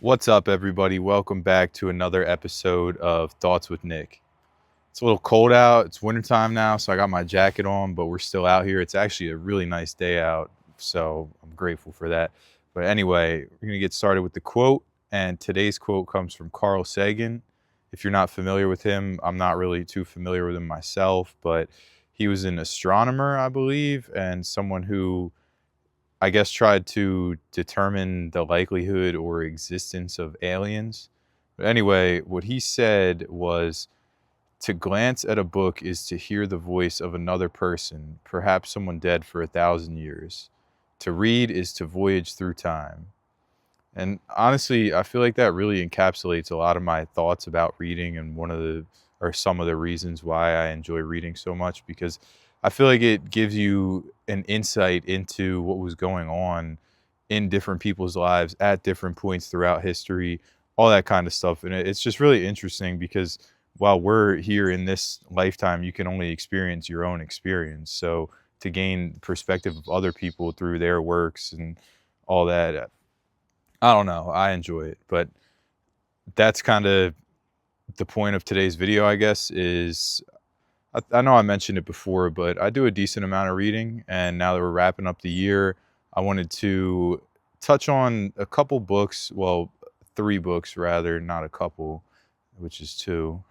What's up, everybody? Welcome back to another episode of Thoughts with Nick. It's a little cold out. It's wintertime now, so I got my jacket on, but we're still out here. It's actually a really nice day out, so I'm grateful for that. But anyway, we're going to get started with the quote, and today's quote comes from Carl Sagan. If you're not familiar with him, I'm not really too familiar with him myself, but he was an astronomer, I believe, and someone who I guess tried to determine the likelihood or existence of aliens. But anyway, what he said was to glance at a book is to hear the voice of another person, perhaps someone dead for 1,000 years. To read is to voyage through time. And honestly, I feel like that really encapsulates a lot of my thoughts about reading and some of the reasons why I enjoy reading so much because I feel like it gives you an insight into what was going on in different people's lives at different points throughout history, all that kind of stuff. And it's just really interesting because while we're here in this lifetime, you can only experience your own experience. So to gain perspective of other people through their works and all that, I don't know. I enjoy it, but that's kind of the point of today's video, I guess, is I know I mentioned it before, but I do a decent amount of reading. And now that we're wrapping up the year, I wanted to touch on a couple books. Well, three books rather, not a couple, which is two.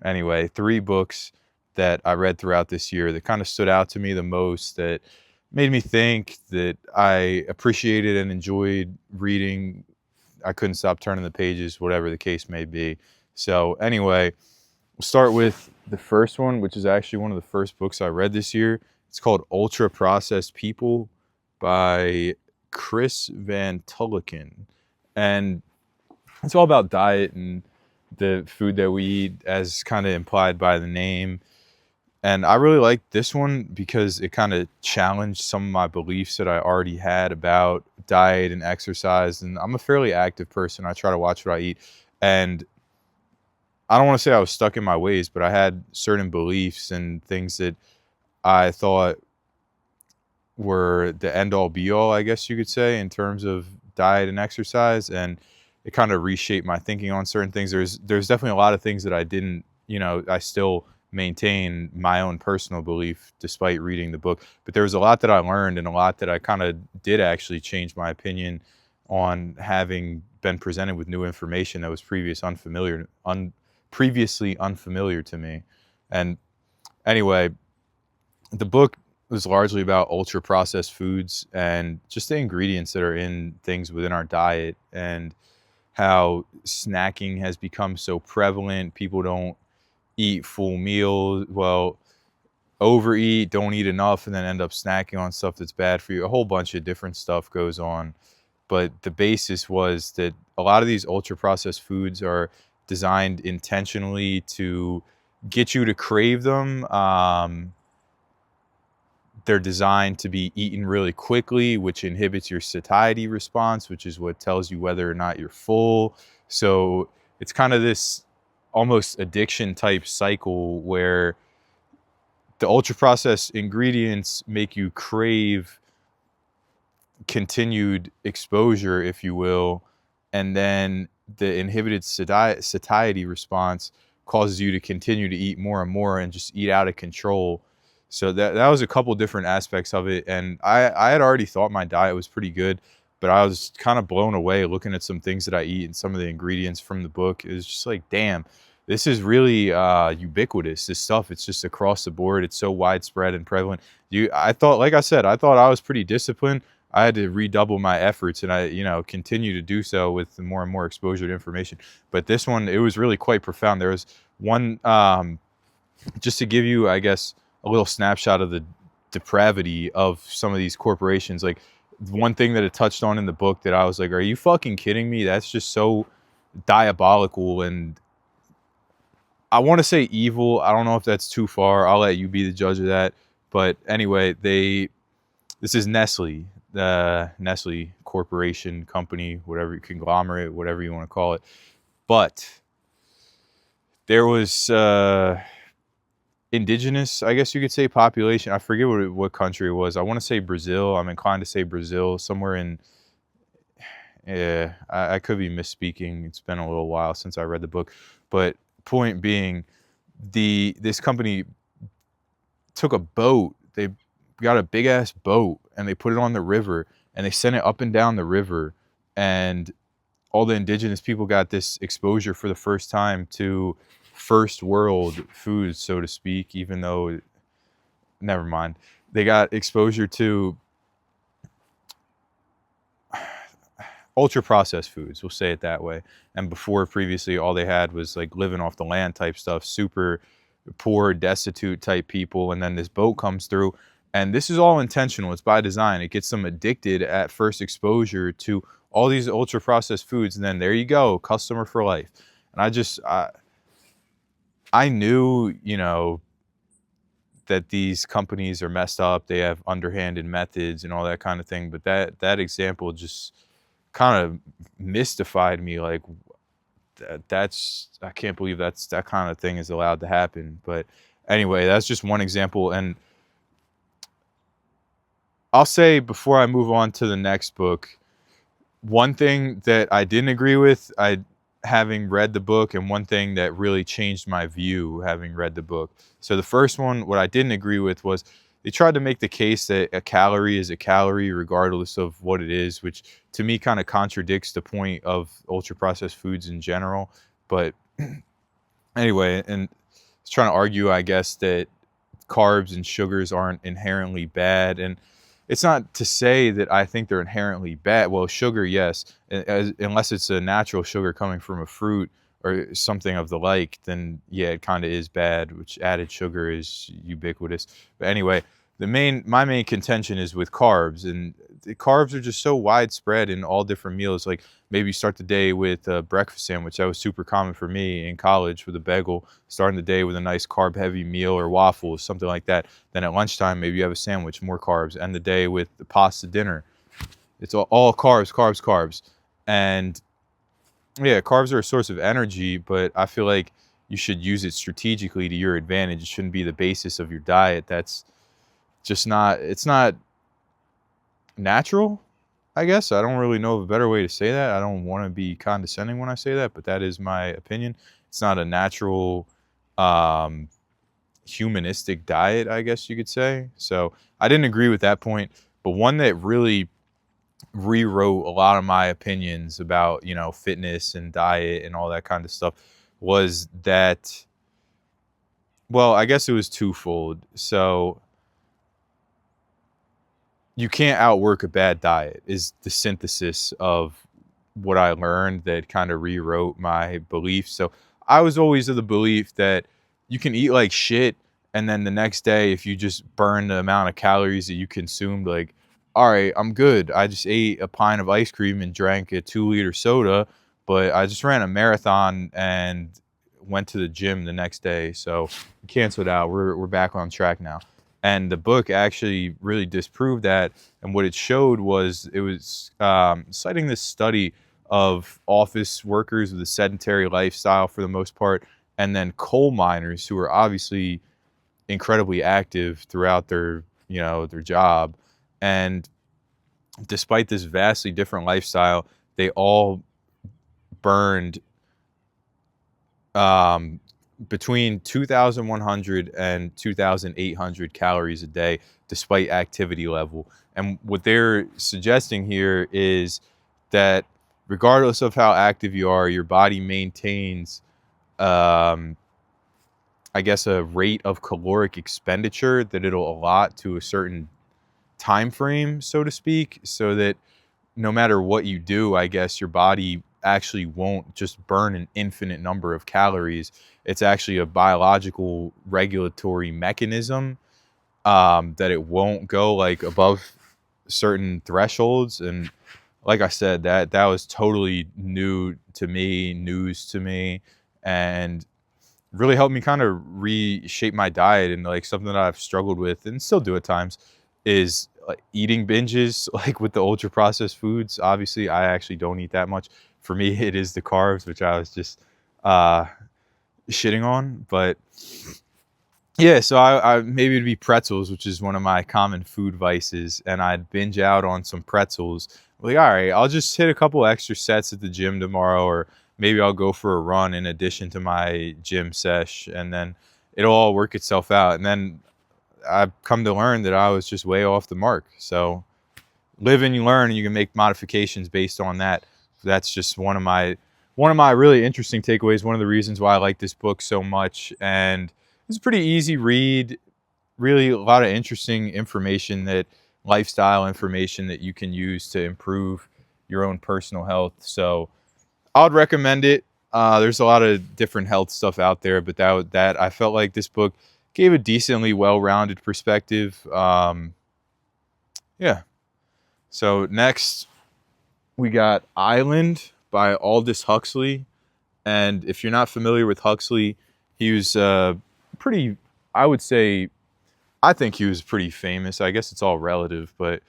Anyway, three books that I read throughout this year that kind of stood out to me the most, that made me think, that I appreciated and enjoyed reading. I couldn't stop turning the pages, whatever the case may be. So anyway, we'll start with the first one, which is actually one of the first books I read this year. It's called Ultra Processed People by Chris Van Tulleken. And it's all about diet and the food that we eat, as kind of implied by the name. And I really liked this one because it kind of challenged some of my beliefs that I already had about diet and exercise. And I'm a fairly active person. I try to watch what I eat. And I don't want to say I was stuck in my ways, but I had certain beliefs and things that I thought were the end all be all, I guess you could say, in terms of diet and exercise. And it kind of reshaped my thinking on certain things. There's definitely a lot of things that I didn't, I still maintain my own personal belief despite reading the book. But there was a lot that I learned and a lot that I kind of did actually change my opinion on, having been presented with new information that was previously unfamiliar to me. And anyway, the book was largely about ultra processed foods and just the ingredients that are in things within our diet, and how snacking has become so prevalent. People don't eat full meals. Well, overeat, don't eat enough, and then end up snacking on stuff that's bad for you. A whole bunch of different stuff goes on. But the basis was that a lot of these ultra processed foods are designed intentionally to get you to crave them. They're designed to be eaten really quickly, which inhibits your satiety response, which is what tells you whether or not you're full. So it's kind of this almost addiction type cycle where the ultra processed ingredients make you crave continued exposure, if you will, and then the inhibited satiety response causes you to continue to eat more and more and just eat out of control. So that was a couple different aspects of it. And I had already thought my diet was pretty good, but I was kind of blown away looking at some things that I eat and some of the ingredients from the book. It was just like, damn, this is really ubiquitous. This stuff, it's just across the board. It's so widespread and prevalent. I thought, like I said, I thought I was pretty disciplined. I had to redouble my efforts, and I, continue to do so with more and more exposure to information. But this one, it was really quite profound. There was one, just to give you, I guess, a little snapshot of the depravity of some of these corporations. Like, one thing that it touched on in the book that I was like, are you fucking kidding me? That's just so diabolical. And I want to say evil. I don't know if that's too far. I'll let you be the judge of that. But anyway, this is Nestle, the Nestle corporation, company, whatever, conglomerate, whatever you want to call it. But there was indigenous, I guess you could say, population. I forget what country it was. I want to say Brazil. I'm inclined to say Brazil, somewhere Yeah, I could be misspeaking. It's been a little while since I read the book, but point being, this company took a boat. They got a big ass boat and they put it on the river and they sent it up and down the river, and all the indigenous people got this exposure for the first time to first world foods, so to speak. Even though, never mind, they got exposure to ultra processed foods, we'll say it that way. And before, previously, all they had was like living off the land type stuff, super poor, destitute type people. And then this boat comes through, and this is all intentional. It's by design. It gets them addicted at first exposure to all these ultra processed foods. And then there you go, customer for life. And I knew, that these companies are messed up. They have underhanded methods and all that kind of thing. But that example just kind of mystified me. Like, that's I can't believe that kind of thing is allowed to happen. But anyway, that's just one example. And I'll say, before I move on to the next book, one thing that I didn't agree with, having read the book, and one thing that really changed my view having read the book. So the first one, what I didn't agree with, was they tried to make the case that a calorie is a calorie regardless of what it is, which to me kind of contradicts the point of ultra processed foods in general. But anyway, and it's trying to argue, I guess, that carbs and sugars aren't inherently bad. And it's not to say that I think they're inherently bad. Well, sugar, yes, unless it's a natural sugar coming from a fruit or something of the like, then yeah, it kind of is bad, which added sugar is ubiquitous. But anyway, my main contention is with carbs, and the carbs are just so widespread in all different meals. Like, maybe you start the day with a breakfast sandwich. That was super common for me in college, with a bagel, starting the day with a nice carb heavy meal, or waffles, something like that. Then at lunchtime, maybe you have a sandwich, more carbs, end the day with the pasta dinner. It's all carbs, carbs, carbs. And yeah, carbs are a source of energy, but I feel like you should use it strategically to your advantage. It shouldn't be the basis of your diet. That's just not, it's not natural, I guess. I don't really know of a better way to say that. I don't want to be condescending when I say that, but that is my opinion. It's not a natural, humanistic diet, I guess you could say. So I didn't agree with that point. But one that really rewrote a lot of my opinions about, fitness and diet and all that kind of stuff was that, well, I guess it was twofold. So you can't outwork a bad diet is the synthesis of what I learned that kind of rewrote my beliefs. So I was always of the belief that you can eat like shit, and then the next day, if you just burn the amount of calories that you consumed, like, all right, I'm good. I just ate a pint of ice cream and drank a 2-liter soda, but I just ran a marathon and went to the gym the next day. So cancel it out. We're back on track now. And the book actually really disproved that. And what it showed was, it was citing this study of office workers with a sedentary lifestyle for the most part, and then coal miners who are obviously incredibly active throughout their job. And despite this vastly different lifestyle, they all burned between 2,100 and 2,800 calories a day, despite activity level. And what they're suggesting here is that regardless of how active you are, your body maintains, I guess, a rate of caloric expenditure that it'll allot to a certain time frame, so to speak, so that no matter what you do, I guess your body actually won't just burn an infinite number of calories. It's actually a biological regulatory mechanism, that it won't go like above certain thresholds. And like I said, that was totally news to me, and really helped me kind of reshape my diet. And like, something that I've struggled with and still do at times is like eating binges, like with the ultra processed foods. Obviously, I actually don't eat that much. For me, it is the carbs, which I was just shitting on. But yeah, so I maybe it'd be pretzels, which is one of my common food vices, and I'd binge out on some pretzels Like, all right, I'll just hit a couple extra sets at the gym tomorrow, or maybe I'll go for a run in addition to my gym sesh, and then it'll all work itself out. And then I've come to learn that I was just way off the mark. So live and you learn, and you can make modifications based on that. That's just one of my really interesting takeaways. One of the reasons why I like this book so much, and it's a pretty easy read. Really, a lot of interesting information, that lifestyle information that you can use to improve your own personal health. So I would recommend it. There's a lot of different health stuff out there, but that I felt like this book gave a decently well-rounded perspective. Yeah. So next we got Island by Aldous Huxley. And if you're not familiar with Huxley, he was pretty, I would say, I think he was pretty famous. I guess it's all relative, but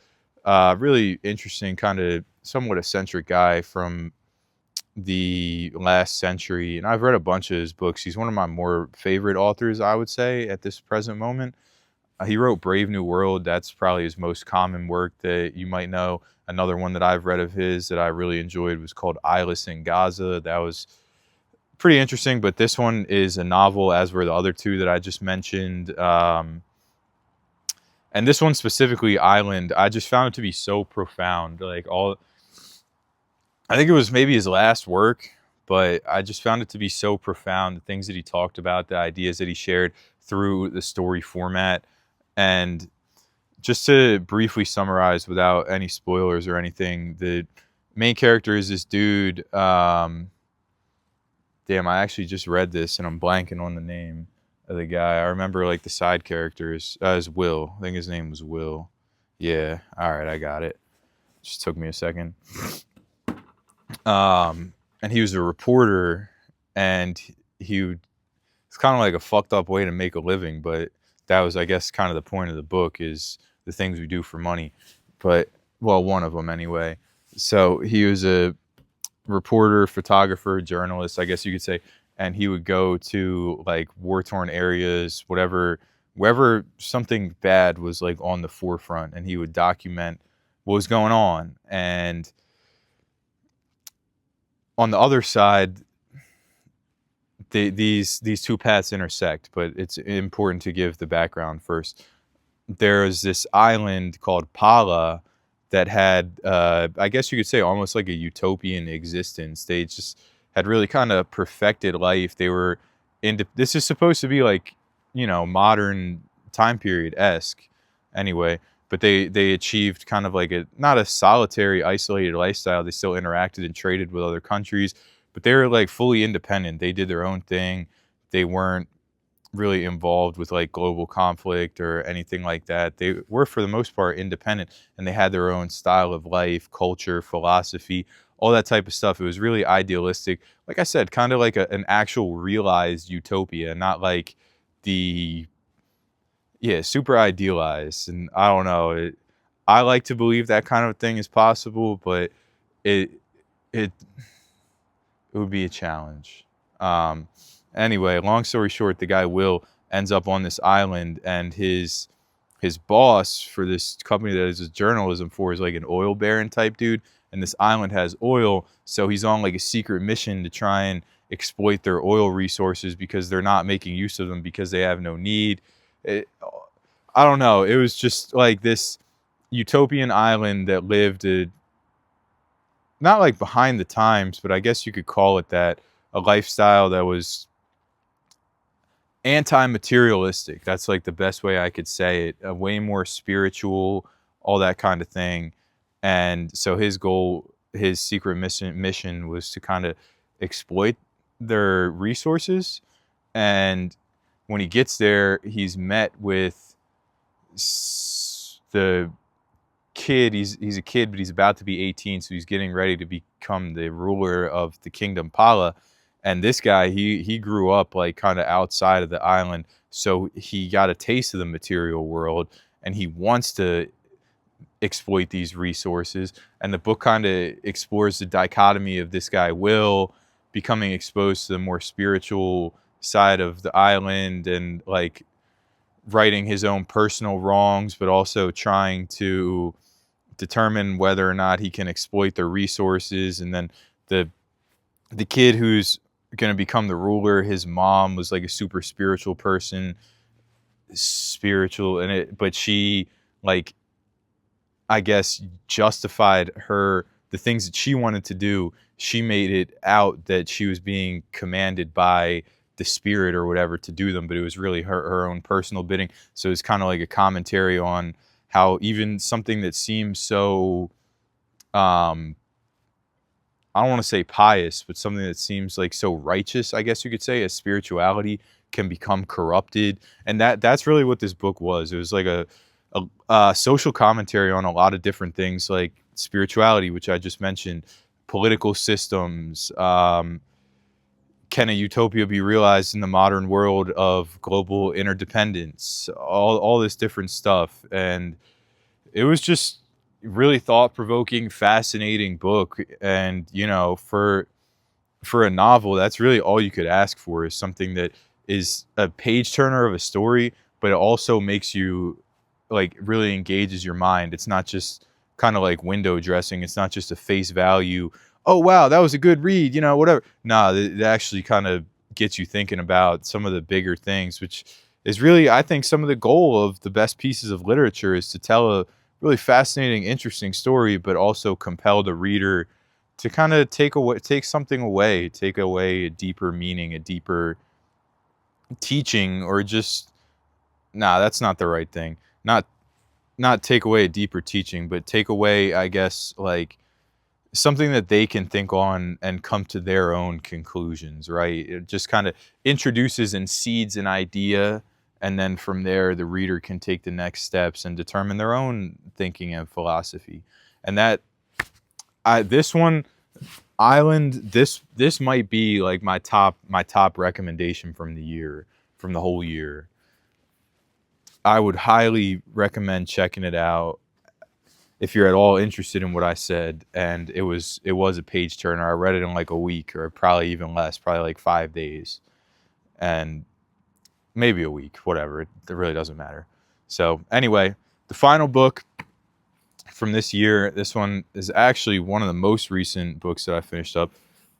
really interesting, kind of somewhat eccentric guy from the last century. And I've read a bunch of his books. He's one of my more favorite authors, I would say, at this present moment. He wrote Brave New World. That's probably his most common work that you might know. Another one that I've read of his that I really enjoyed was called Eyeless in Gaza. That was pretty interesting, but this one is a novel, as were the other two that I just mentioned. And this one specifically, Island, I just found it to be so profound. I think it was maybe his last work, but I just found it to be so profound. The things that he talked about, the ideas that he shared through the story format. And just to briefly summarize without any spoilers or anything, the main character is this dude. Damn, I actually just read this and I'm blanking on the name of the guy. I remember like the side characters as Will. I think his name was Will. Yeah. All right, I got it. Just took me a second. And he was a reporter, and it's kind of like a fucked up way to make a living, but that was, I guess, kind of the point of the book, is the things we do for money. But, well, one of them anyway. So he was a reporter, photographer, journalist, I guess you could say, and he would go to like war-torn areas, wherever something bad was like on the forefront, and he would document what was going on. And on the other side, these two paths intersect, but it's important to give the background first. There's this island called Pala that had, I guess you could say, almost like a utopian existence. They just had really kind of perfected life. They were this is supposed to be like, modern time period-esque anyway, but they achieved kind of like not a solitary, isolated lifestyle. They still interacted and traded with other countries, but they were like fully independent. They did their own thing. They weren't really involved with like global conflict or anything like that. They were, for the most part, independent, and they had their own style of life, culture, philosophy, all that type of stuff. It was really idealistic. Like I said, kind of like an actual realized utopia, not like super idealized. And I don't know. I like to believe that kind of thing is possible, but it it would be a challenge. Anyway, long story short, the guy Will ends up on this island, and his boss for this company that is journalism for is like an oil baron type dude, and this island has oil, so he's on like a secret mission to try and exploit their oil resources because they're not making use of them because they have no need. I don't know. It was just like this utopian island that lived not like behind the times, but I guess you could call it that, a lifestyle that was anti-materialistic. That's like the best way I could say it. Way more spiritual, all that kind of thing. And so his goal, his secret mission was to kind of exploit their resources. And when he gets there, he's met with the kid. He's a kid, but he's about to be 18, so he's getting ready to become the ruler of the kingdom Pala. And this guy, he grew up like kind of outside of the island, so he got a taste of the material world, and he wants to exploit these resources. And the book kind of explores the dichotomy of this guy Will becoming exposed to the more spiritual side of the island, and like righting his own personal wrongs, but also trying to determine whether or not he can exploit their resources. And then the kid who's going to become the ruler, his mom was like a super spiritual person, but she, like, I guess, justified the things that she wanted to do. She made it out that she was being commanded by the spirit or whatever to do them, but it was really her own personal bidding. So it's kind of like a commentary on how even something that seems so, I don't want to say pious, but something that seems like so righteous, I guess you could say, as spirituality, can become corrupted. And that's really what this book was. It was like a social commentary on a lot of different things, like spirituality, which I just mentioned, political systems. Can a utopia be realized in the modern world of global interdependence? All this different stuff. And it was just really thought-provoking, fascinating book. And, you know, for a novel, that's really all you could ask for, is something that is a page turner of a story, but it also makes you, like, really engages your mind. It's not just kind of like window dressing. It's not just a face value, oh wow, that was a good read, you know, whatever. Nah, it actually kind of gets you thinking about some of the bigger things, which is really, I think, some of the goal of the best pieces of literature, is to tell a really fascinating, interesting story, but also compel the reader to kind of take something away, take away a deeper meaning, a deeper teaching, or just, nah, that's not the right thing. Not take away a deeper teaching, but take away, I guess, like, something that they can think on and come to their own conclusions, right? It just kind of introduces and seeds an idea, and then from there the reader can take the next steps and determine their own thinking and philosophy. And this one, Island, this might be like my top recommendation from the whole year. I would highly recommend checking it out if you're at all interested in what I said. And it was a page turner. I read it in like a week, or probably even less, probably like 5 days, and maybe a week, whatever. It really doesn't matter. So anyway, the final book from this year, this one is actually one of the most recent books that I finished up,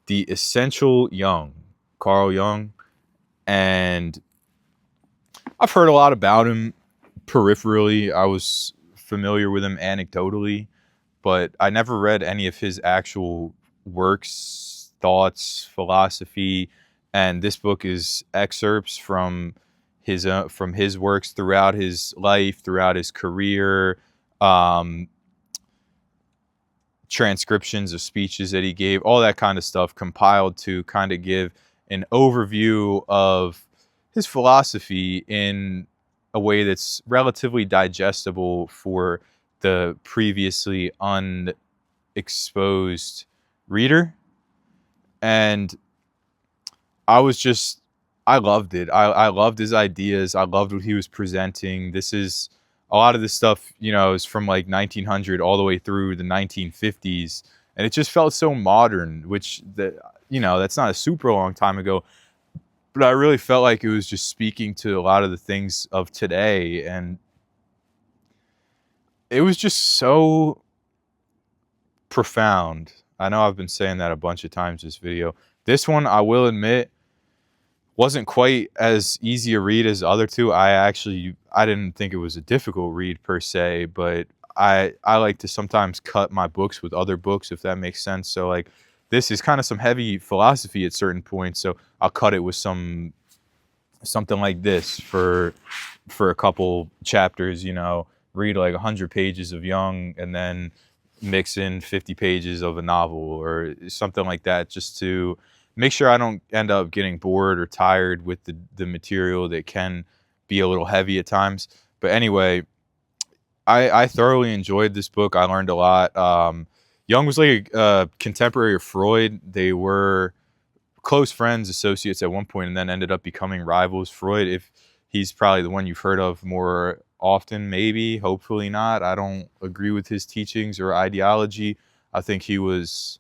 The Essential Jung, Carl Jung. And I've heard a lot about him peripherally. I was familiar with him anecdotally, but I never read any of his actual works, thoughts, philosophy. And this book is excerpts from his works throughout his life, throughout his career, transcriptions of speeches that he gave, all that kind of stuff, compiled to kind of give an overview of his philosophy in a way that's relatively digestible for the previously unexposed reader. And I loved it. I loved his ideas. I loved what he was presenting. A lot of this stuff, you know, is from like 1900 all the way through the 1950s. And it just felt so modern, which, that's not a super long time ago. But I really felt like it was just speaking to a lot of the things of today. And it was just so profound. I know I've been saying that a bunch of times this video. This one, I will admit, wasn't quite as easy a read as the other two. I didn't think it was a difficult read per se, but I like to sometimes cut my books with other books, if that makes sense. So like, this is kind of some heavy philosophy at certain points, so I'll cut it with something like this for a couple chapters, read like 100 pages of Jung and then mix in 50 pages of a novel or something like that, just to make sure I don't end up getting bored or tired with the material that can be a little heavy at times. But anyway, I thoroughly enjoyed this book. I learned a lot. Jung was like a contemporary of Freud. They were close friends, associates at one point, and then ended up becoming rivals. Freud, if he's probably the one you've heard of more often, maybe, hopefully not. I don't agree with his teachings or ideology. I think he was,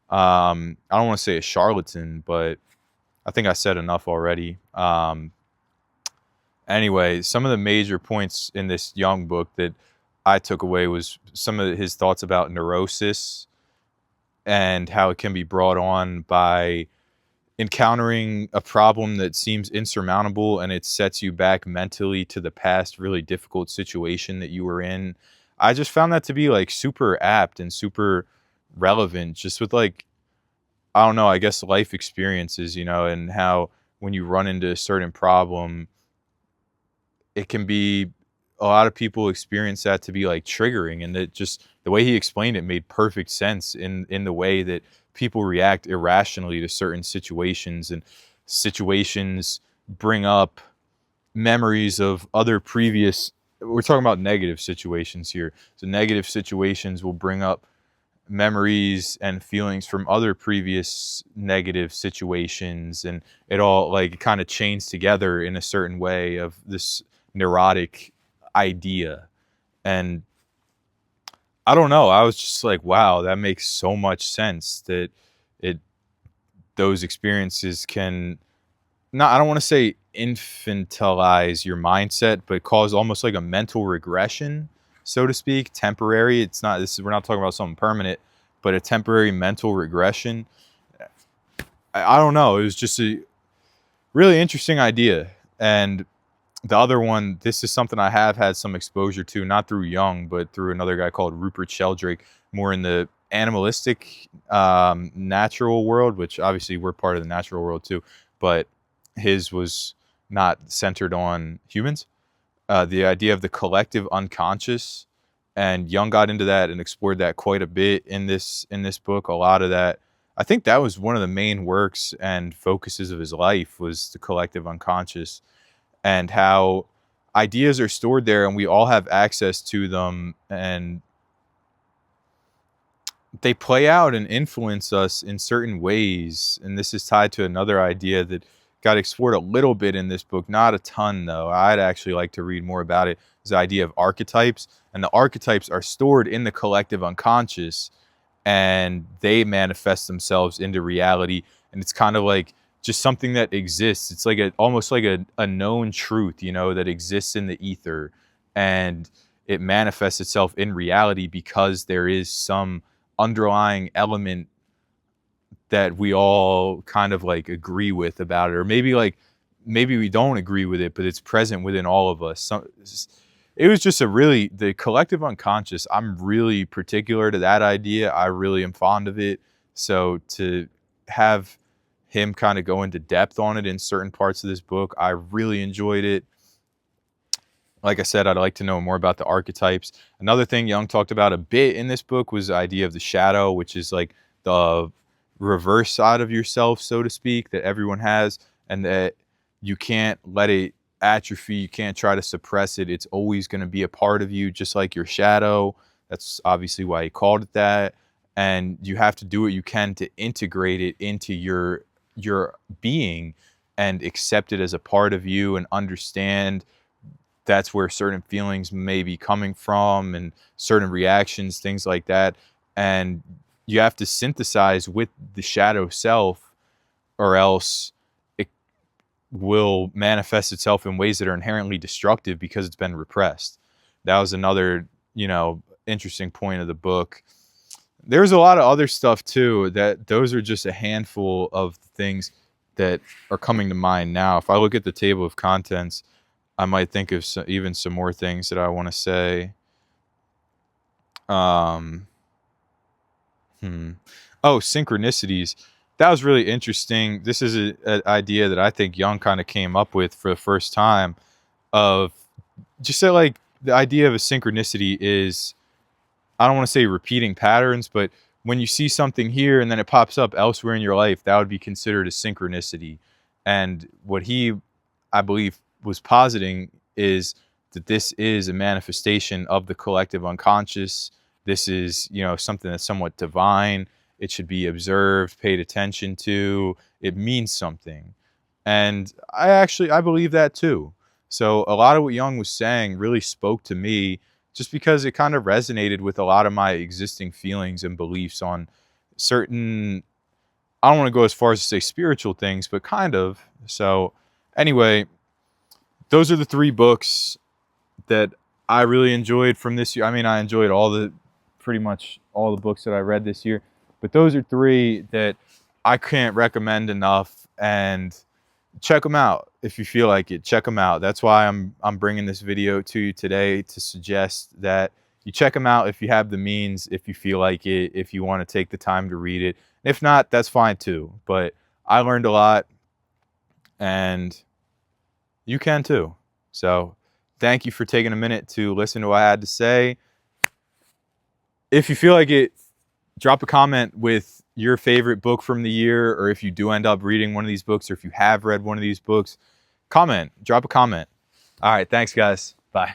I don't want to say a charlatan, but I think I said enough already. Anyway, some of the major points in this Jung book that I took away was some of his thoughts about neurosis and how it can be brought on by encountering a problem that seems insurmountable, and it sets you back mentally to the past really difficult situation that you were in. I just found that to be like super apt and super relevant, just with like, I don't know, I guess life experiences, and how when you run into a certain problem, it can be, a lot of people experience that to be like triggering, and that just the way he explained it made perfect sense in the way that people react irrationally to certain situations, and situations bring up memories of other previous, we're talking about negative situations here, so negative situations will bring up memories and feelings from other previous negative situations, and it all like kind of chains together in a certain way of this neurotic idea. And I don't know, I was just like, wow, that makes so much sense, that it those experiences can, not, I don't want to say infantilize your mindset, but cause almost like a mental regression, so to speak, temporary. It's not, this is, we're not talking about something permanent, but a temporary mental regression. I don't know. It was just a really interesting idea. And the other one, this is something I have had some exposure to, not through Jung, but through another guy called Rupert Sheldrake, more in the animalistic, natural world, which obviously we're part of the natural world too, but his was not centered on humans. The idea of the collective unconscious, and Jung got into that and explored that quite a bit in this book. A lot of that, I think that was one of the main works and focuses of his life, was the collective unconscious, and how ideas are stored there and we all have access to them, and they play out and influence us in certain ways. And this is tied to another idea that got explored a little bit in this book, not a ton though. I'd actually like to read more about it. Is the idea of archetypes, and the archetypes are stored in the collective unconscious, and they manifest themselves into reality. And it's kind of like just something that exists. It's like almost like a known truth, that exists in the ether, and it manifests itself in reality because there is some underlying element that we all kind of like agree with about it, or maybe we don't agree with it, but it's present within all of us. It was just the collective unconscious. I'm really particular to that idea. I really am fond of it. So to have him kind of go into depth on it in certain parts of this book, I really enjoyed it. Like I said, I'd like to know more about the archetypes. Another thing Jung talked about a bit in this book was the idea of the shadow, which is like the reverse side of yourself, so to speak, that everyone has, and that you can't let it atrophy. You can't try to suppress it. It's always going to be a part of you, just like your shadow. That's obviously why he called it that. And you have to do what you can to integrate it into your being and accept it as a part of you, and understand that's where certain feelings may be coming from, and certain reactions, things like that. And you have to synthesize with the shadow self, or else it will manifest itself in ways that are inherently destructive because it's been repressed. That was another, interesting point of the book. There's a lot of other stuff too, that those are just a handful of things that are coming to mind now. If I look at the table of contents, I might think of even some more things that I want to say. Um, Oh, synchronicities. That was really interesting. This is an idea that I think Jung kind of came up with for the first time, of just that, like, the idea of a synchronicity is, I don't want to say repeating patterns, but when you see something here and then it pops up elsewhere in your life, that would be considered a synchronicity. And what he, I believe, was positing is that this is a manifestation of the collective unconscious. This is, something that's somewhat divine. It should be observed, paid attention to. It means something. And I believe that too. So a lot of what Jung was saying really spoke to me, just because it kind of resonated with a lot of my existing feelings and beliefs on certain, I don't want to go as far as to say spiritual things, but kind of. So anyway, those are the three books that I really enjoyed from this year. I mean, I enjoyed pretty much all the books that I read this year, but those are 3 that I can't recommend enough. And check them out if you feel like it. Check them out. That's why I'm bringing this video to you today, to suggest that you check them out if you have the means, if you feel like it, if you want to take the time to read it. If not, that's fine too. But I learned a lot, and you can too. So thank you for taking a minute to listen to what I had to say. If you feel like it, drop a comment with your favorite book from the year, or if you do end up reading one of these books, or if you have read one of these books, drop a comment. All right, thanks guys. Bye.